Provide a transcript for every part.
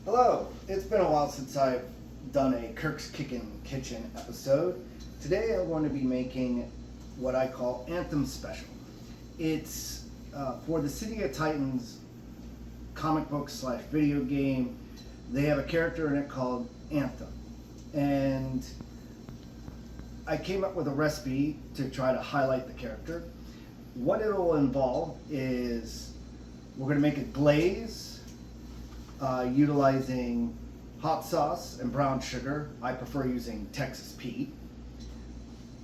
Hello, it's been a while since I've done a Kirk's Kickin' Kitchen episode. Today I'm going to be making what I call Anthem Special. It's for the City of Titans comic book slash video game. They have a character in it called Anthem. And I came up with a recipe to try to highlight the character. What it'll involve is we're going to make a glaze utilizing hot sauce and brown sugar. I prefer using Texas Pete.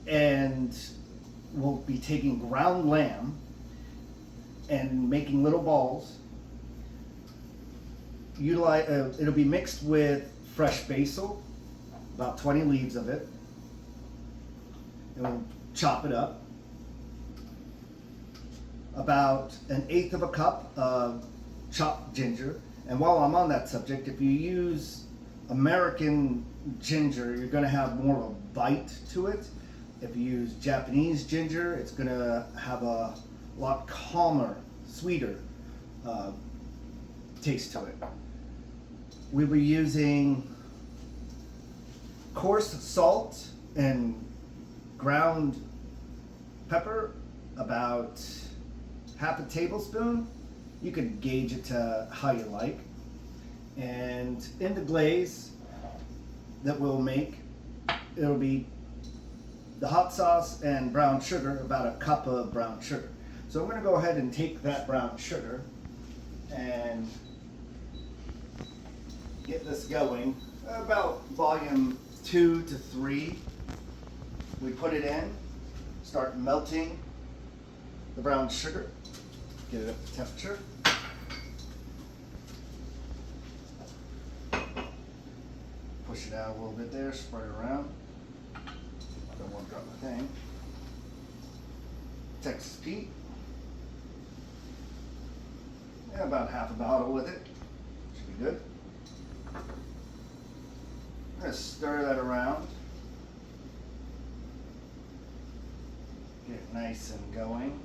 And we'll be taking ground lamb and making little balls. It'll be mixed with fresh basil, about 20 leaves of it. And we'll chop it up. About 1/8 of a cup of chopped ginger. And while I'm on that subject, if you use American ginger, you're going to have more of a bite to it. If you use Japanese ginger, it's going to have a lot calmer, sweeter taste to it. We'll be using coarse salt and ground pepper, about 1/2 tablespoon. You can gauge it to how you like. And in the glaze that we'll make, it'll be the hot sauce and brown sugar, about 1 cup of brown sugar. So I'm going to go ahead and take that brown sugar and get this going. About volume 2 to 3. We put it in, start melting the brown sugar, get it up to temperature. Push it out a little bit there, spread it around. I don't want to drop my thing. Texas Pete. Yeah, about 1/2 a bottle with it. Should be good. I'm going to stir that around. Get it nice and going.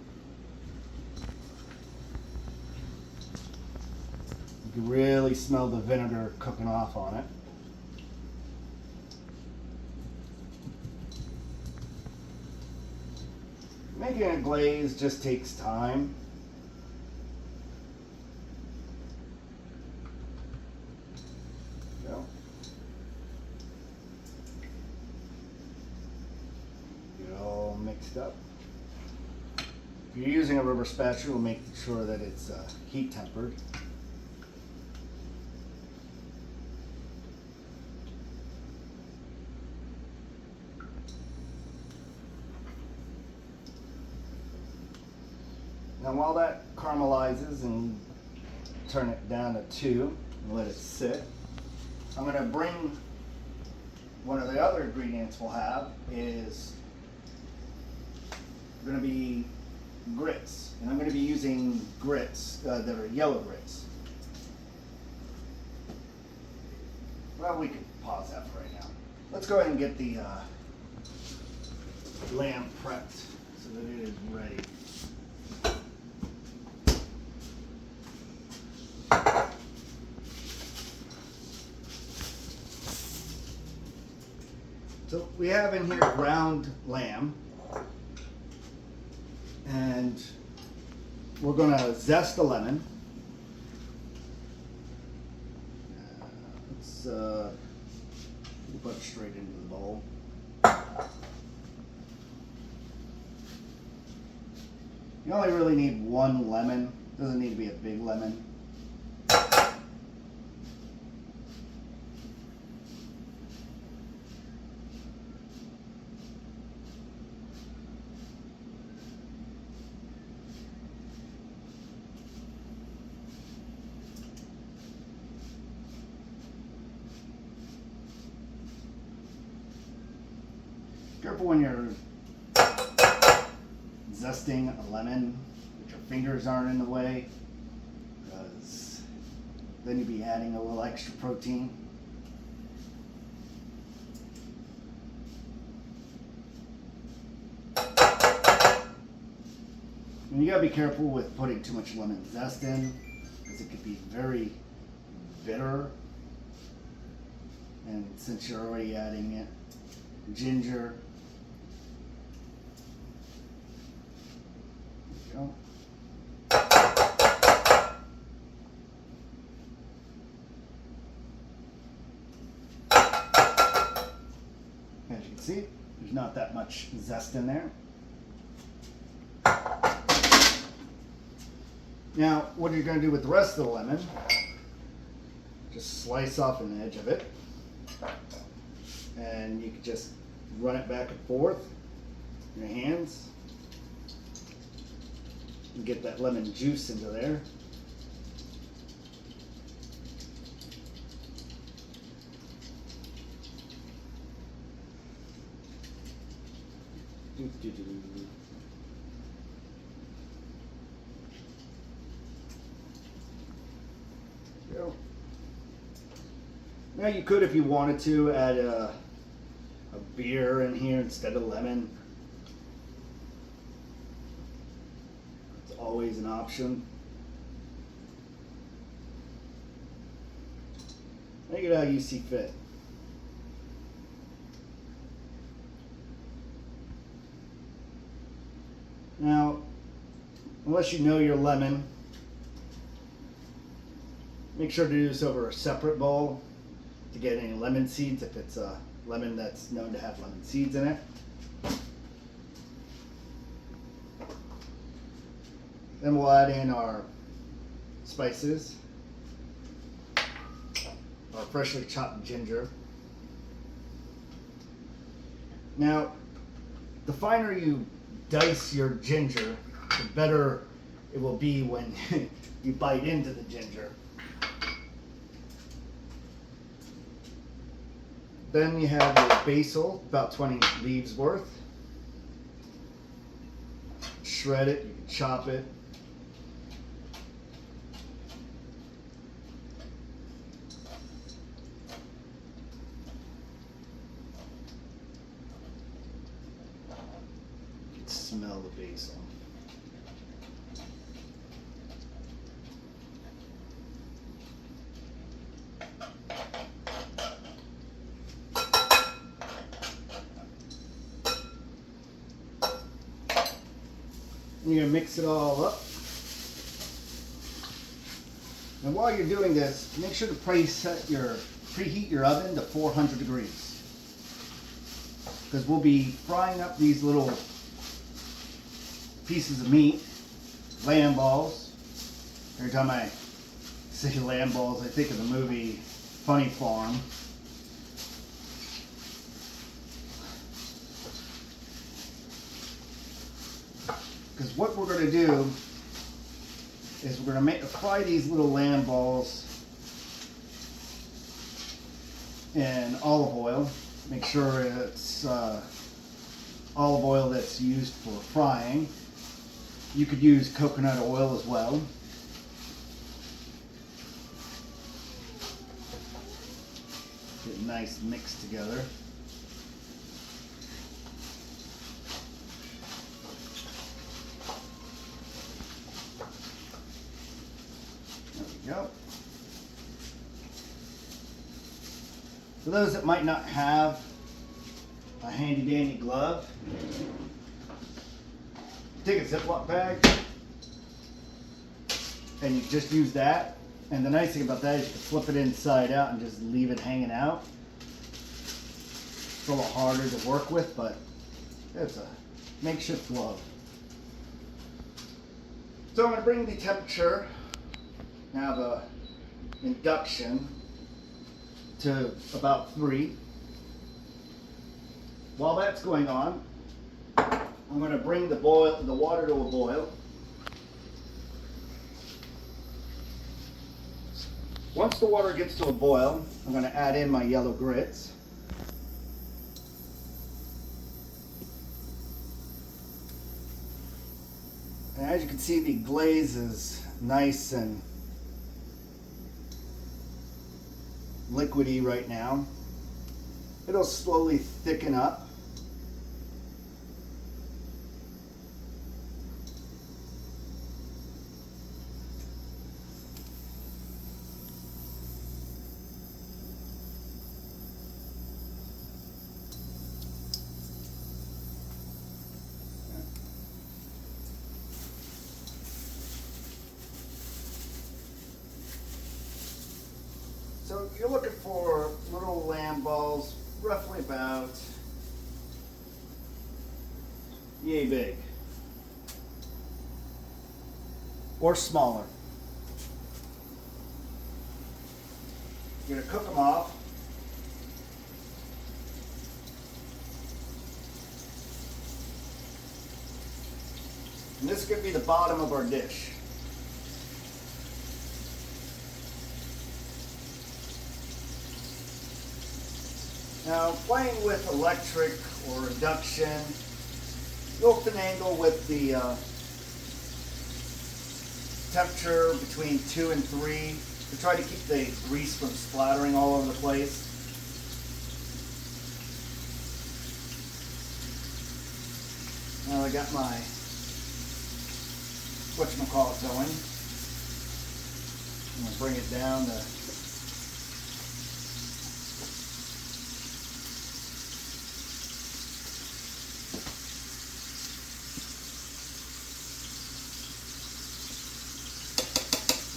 You can really smell the vinegar cooking off on it. Making a glaze just takes time. So, get it all mixed up. If you're using a rubber spatula, make sure that it's heat tempered. Now while that caramelizes, and turn it down to 2 and let it sit, I'm going to bring one of the other ingredients we'll have is going to be grits. And I'm going to be using grits that are yellow grits. Well, we can pause that for right now. Let's go ahead and get the lamb prepped so that it is ready. So we have in here ground lamb, and we're going to zest the lemon. Let's put it straight into the bowl. You only really need 1 lemon. Doesn't need to be a big lemon. Careful when you're zesting a lemon that your fingers aren't in the way, because then you'd be adding a little extra protein. And you gotta be careful with putting too much lemon zest in, because it could be very bitter And since you're already adding it, ginger. There you go. As you can see, there's not that much zest in there. Now, what are you going to do with the rest of the lemon? Just slice off an edge of it. And you can just run it back and forth in your hands. And get that lemon juice into there. Go. Now you could, if you wanted to, add a beer in here instead of lemon. It's always an option. Make it how you see fit. Now, unless you know your lemon, make sure to do this over a separate bowl to get any lemon seeds if it's a lemon that's known to have lemon seeds in it. Then we'll add in our spices, our freshly chopped ginger. Now, the finer you dice your ginger, the better it will be when you bite into the ginger. Then you have your basil, about 20 leaves worth. Shred it, you can chop it. You can smell the basil. You're going to mix it all up. And while you're doing this, make sure to preheat your oven to 400 degrees. Because we'll be frying up these little pieces of meat, lamb balls. Every time I say lamb balls, I think of the movie Funny Farm. Because what we're going to do is we're going to fry these little lamb balls in olive oil. Make sure it's olive oil that's used for frying. You could use coconut oil as well. Get a nice mix together. Yep. For those that might not have a handy dandy glove, take a Ziploc bag and you just use that. And the nice thing about that is you can flip it inside out and just leave it hanging out. It's a little harder to work with, but it's a makeshift glove. So I'm going to bring the temperature, now the induction, to about 3. While that's going on, I'm going to bring the water to a boil. Once the water gets to a boil, I'm going to add in my yellow grits. And as you can see, the glaze is nice and liquidy right now. It'll slowly thicken up. So you're looking for little lamb balls, roughly about yay big, or smaller. You're going to cook them off. And this is going to be the bottom of our dish. Now, playing with electric or induction, you'll finagle with the temperature between 2 and 3 to try to keep the grease from splattering all over the place. Now I got my whatchamacallit going. I'm going to bring it down to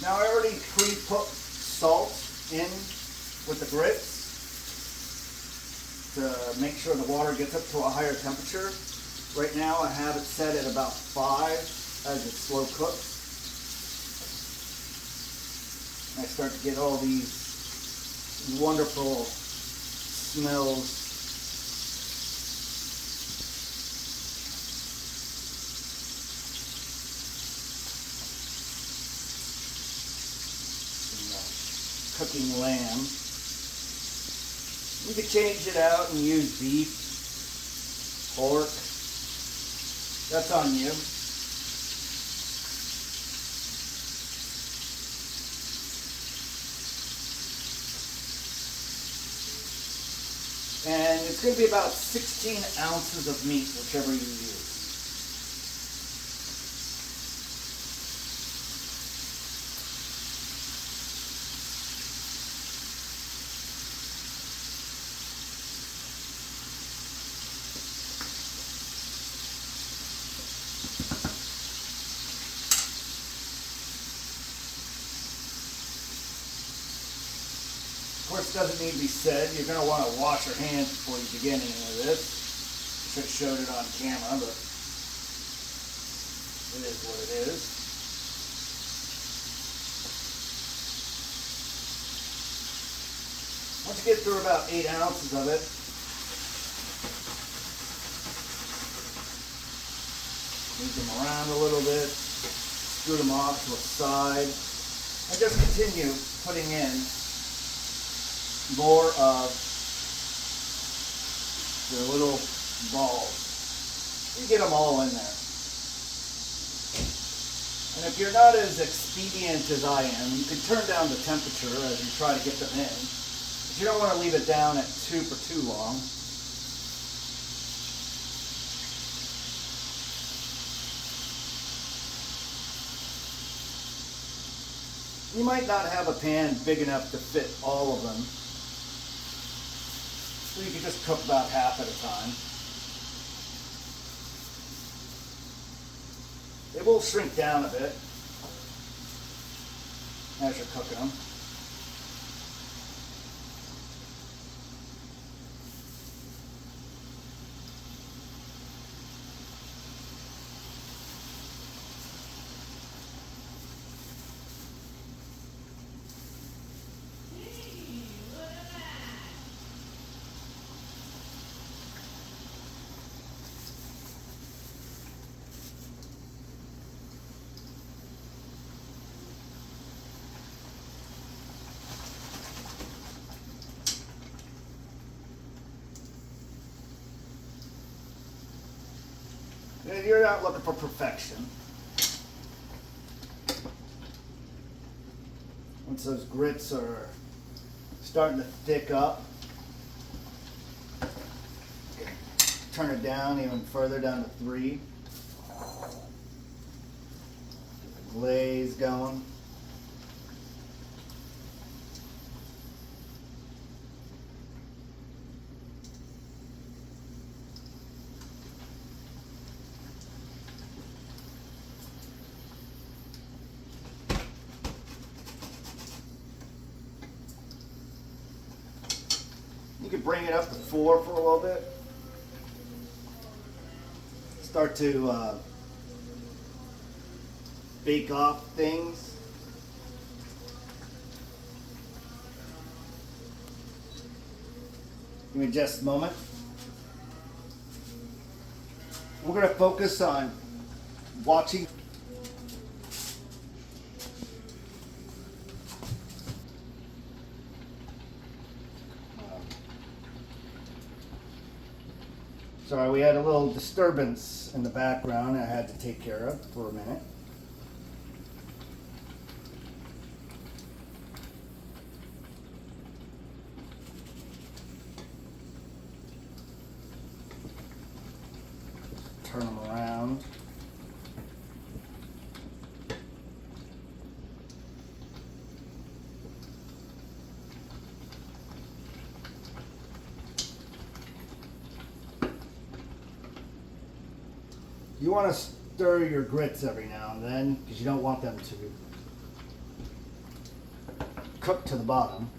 now I already pre-put salt in with the grits to make sure the water gets up to a higher temperature. Right now I have it set at about 5 as it slow cooks. I start to get all these wonderful smells. Cooking lamb. You could change it out and use beef, pork. That's on you. And it's going to be about 16 ounces of meat, whichever you use. Of course, it doesn't need to be said, you're going to want to wash your hands before you begin any of this. Should have showed it on camera, but it is what it is. Once you get through about 8 ounces of it, move them around a little bit, scoot them off to a side, and just continue putting in more of the little balls. You get them all in there. And if you're not as expedient as I am, you can turn down the temperature as you try to get them in. But you don't want to leave it down at 2 for too long. You might not have a pan big enough to fit all of them. So you can just cook about half at a time. They will shrink down a bit as you're cooking them. You're not looking for perfection. Once those grits are starting to thick up, turn it down even further, down to 3. Get the glaze going. You could bring it up to 4 for a little bit. Start to bake off things. Give me just a moment. We're going to focus on watching. Sorry, we had a little disturbance in the background I had to take care of for a minute. Turn them around. You want to stir your grits every now and then because you don't want them to cook to the bottom.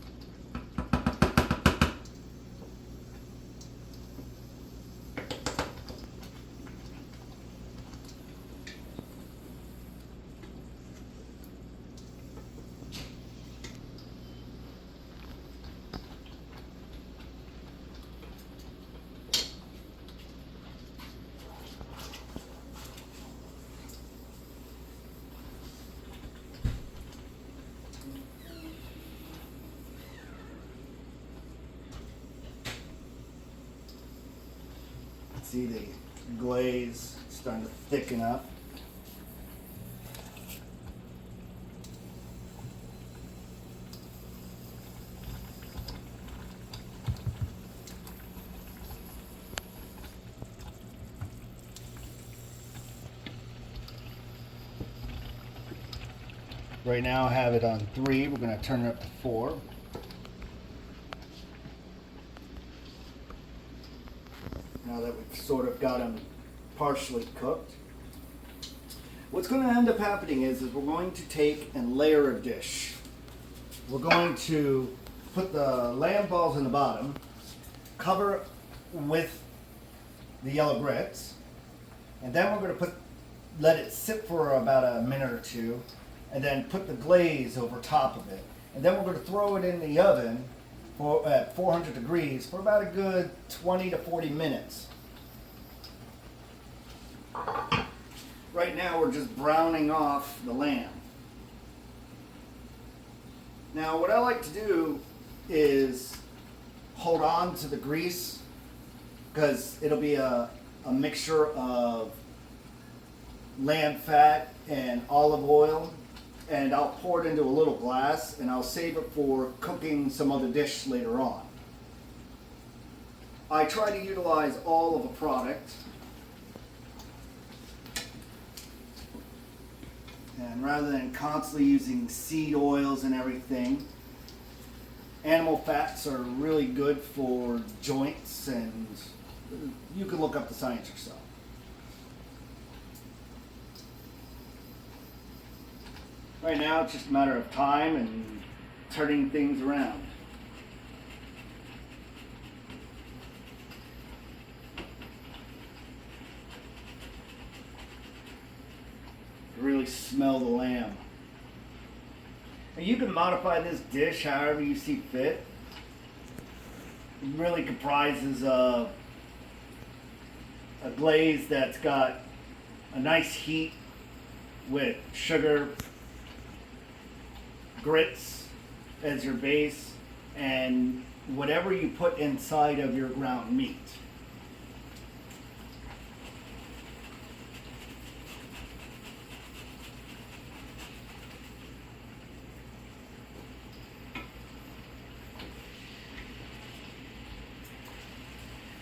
See the glaze starting to thicken up. Right now I have it on 3. We're going to turn it up to 4. Now that we've sort of got them partially cooked. What's going to end up happening is we're going to take and layer a dish. We're going to put the lamb balls in the bottom, cover with the yellow grits, and then we're going to let it sit for about a minute or 2, and then put the glaze over top of it. And then we're going to throw it in the oven at 400 degrees for about a good 20 to 40 minutes. Right now we're just browning off the lamb. Now what I like to do is hold on to the grease because it'll be a mixture of lamb fat and olive oil, and I'll pour it into a little glass and I'll save it for cooking some other dish later on. I try to utilize all of a product, and rather than constantly using seed oils and everything, animal fats are really good for joints, and you can look up the science yourself. Right now it's just a matter of time and turning things around. Really smell the lamb. And you can modify this dish however you see fit. It really comprises of a glaze that's got a nice heat with sugar, grits as your base, and whatever you put inside of your ground meat.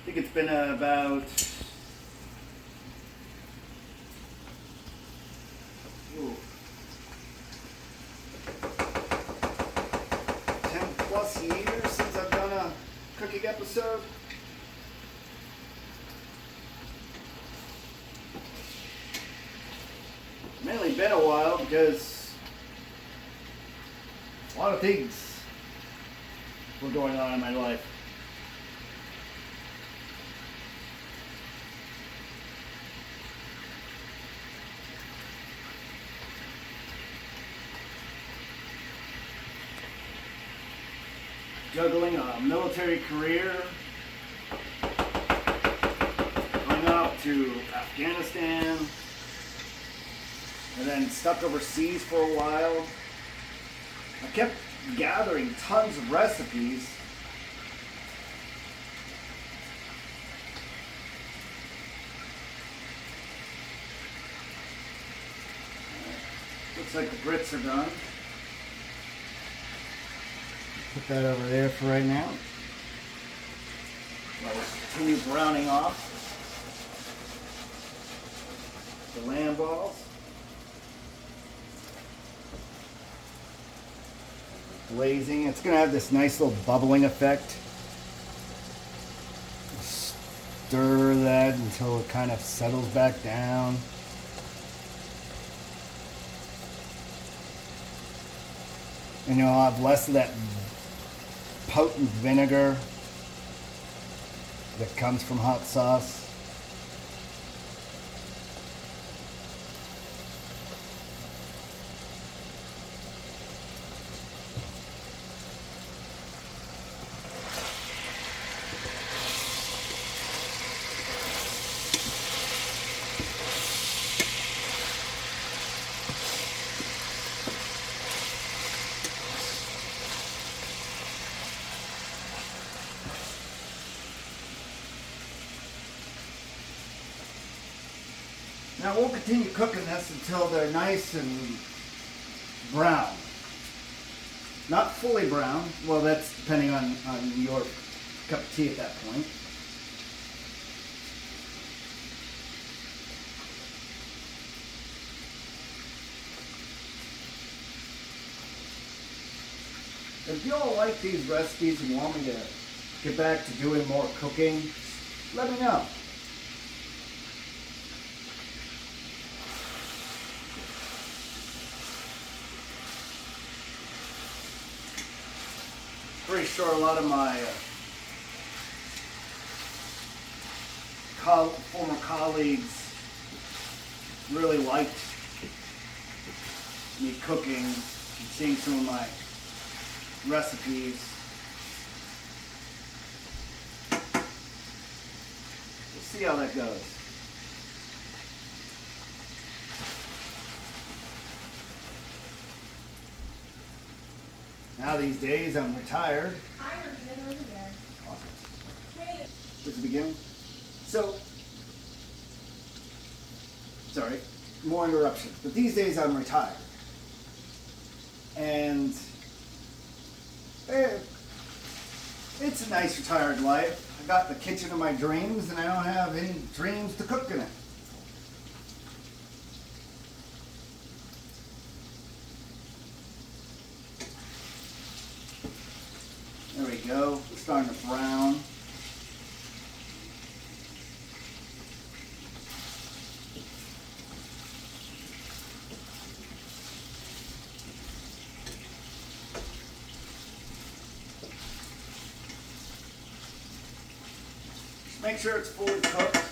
I think it's been about years since I've done a cooking episode. Mainly been a while because a lot of things were going on in my life. juggling a military career, going off to Afghanistan, and then stuck overseas for a while. I kept gathering tons of recipes. Looks like the grits are done. Put that over there for right now. I'll continue browning off the lamb balls. Glazing. It's going to have this nice little bubbling effect. Stir that until it kind of settles back down. And you'll have less of that potent vinegar that comes from hot sauce. Now we'll continue cooking this until they're nice and brown. Not fully brown. Well, that's depending on your cup of tea at that point. If you all like these recipes and want me to get back to doing more cooking, let me know. Pretty sure a lot of my former colleagues really liked me cooking and seeing some of my recipes. We'll see how that goes. Now these days I'm retired. Awesome. At the beginning. So, sorry, more interruptions. But these days I'm retired. And it's a nice retired life. I got the kitchen of my dreams and I don't have any dreams to cook in it. There we go. It's starting to brown. Just make sure it's fully cooked.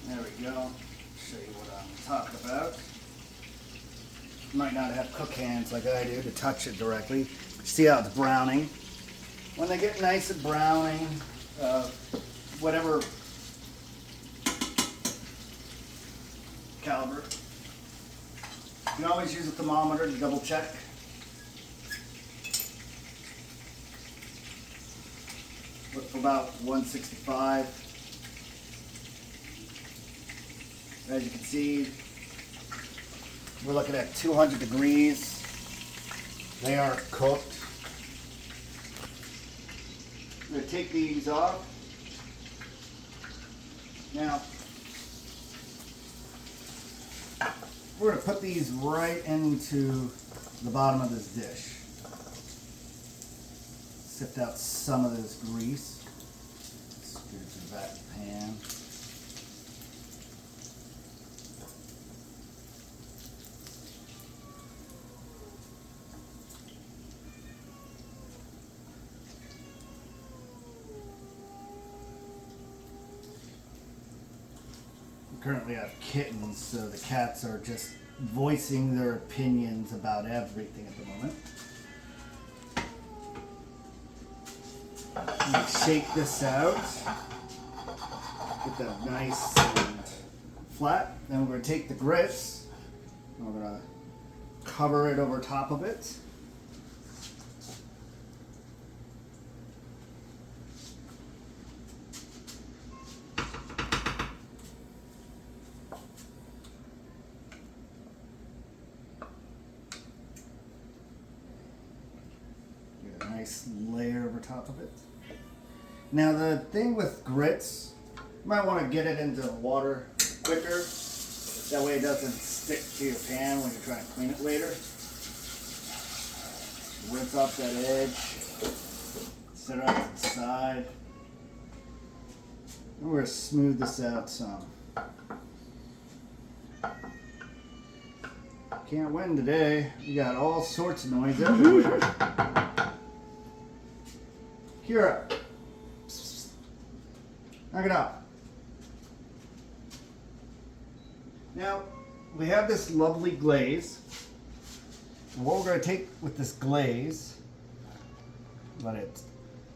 There we go. Show you what I'm talking about. You might not have cook hands like I do to touch it directly. See how it's browning. When they get nice and browning, whatever caliber, you can always use a thermometer to double check. Look for about 165. As you can see, we're looking at 200 degrees. They are cooked. I'm going to take these off. Now, we're going to put these right into the bottom of this dish. Sift out some of this grease. Scoot it to the back of the pan. currently have kittens, so the cats are just voicing their opinions about everything at the moment. I'm going to shake this out. Get that nice and flat. Then we're going to take the grits and we're going to cover it over top of it. Get a nice layer over top of it. Now the thing with grits, you might want to get it into the water quicker. That way it doesn't stick to your pan when you're trying to clean it later. Rinse off that edge. Set it off to the side. And we're going to smooth this out some. Can't win today. We got all sorts of noise everywhere. Kira. Knock it out. Now, we have this lovely glaze. And what we're going to take with this glaze, let it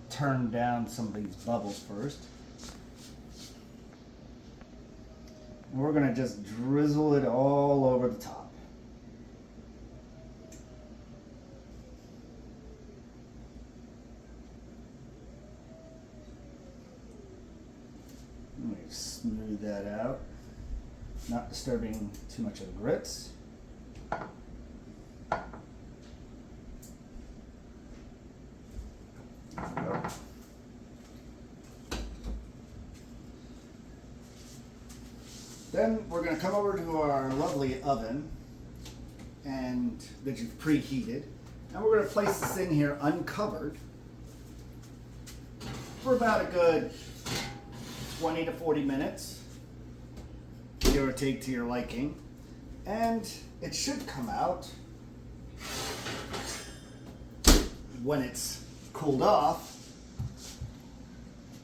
turn down some of these bubbles first. And we're going to just drizzle it all over the top. Let me smooth that out, not disturbing too much of the grits. There we go. Then we're going to come over to our lovely oven and that you've preheated, and we're going to place this in here uncovered for about a good 20 to 40 minutes, give or take to your liking, and it should come out when it's cooled off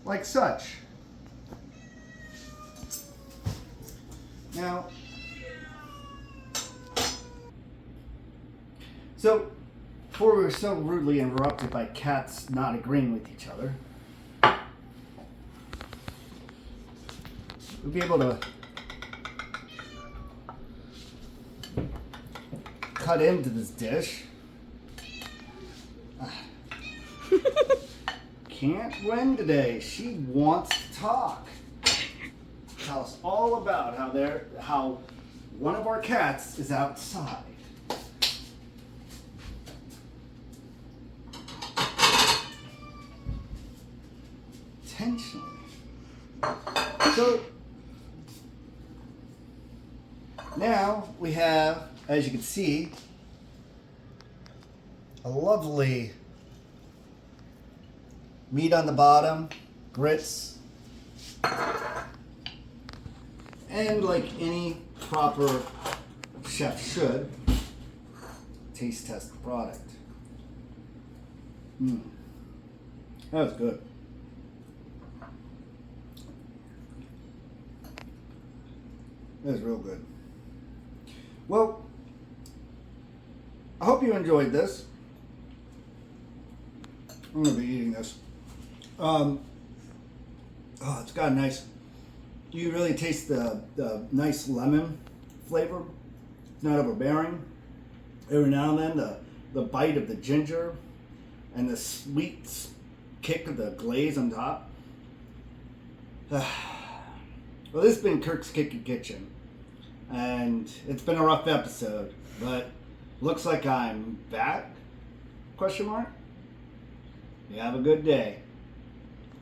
like such. Now, so before we were so rudely interrupted by cats not agreeing with each other, we'll be able to cut into this dish. Can't win today. She wants to talk. Tell us all about how one of our cats is outside. Intentionally. So now we have, as you can see, a lovely meat on the bottom, grits, and like any proper chef should, taste test the product. That was good. That was real good. Well, I hope you enjoyed this. I'm going to be eating this. Oh, it's got a nice, you really taste the nice lemon flavor. It's not overbearing. Every now and then, the bite of the ginger and the sweet kick of the glaze on top. Well, this has been Kirk's Kickin' Kitchen, and it's been a rough episode, but looks like I'm back? Question mark? You have a good day.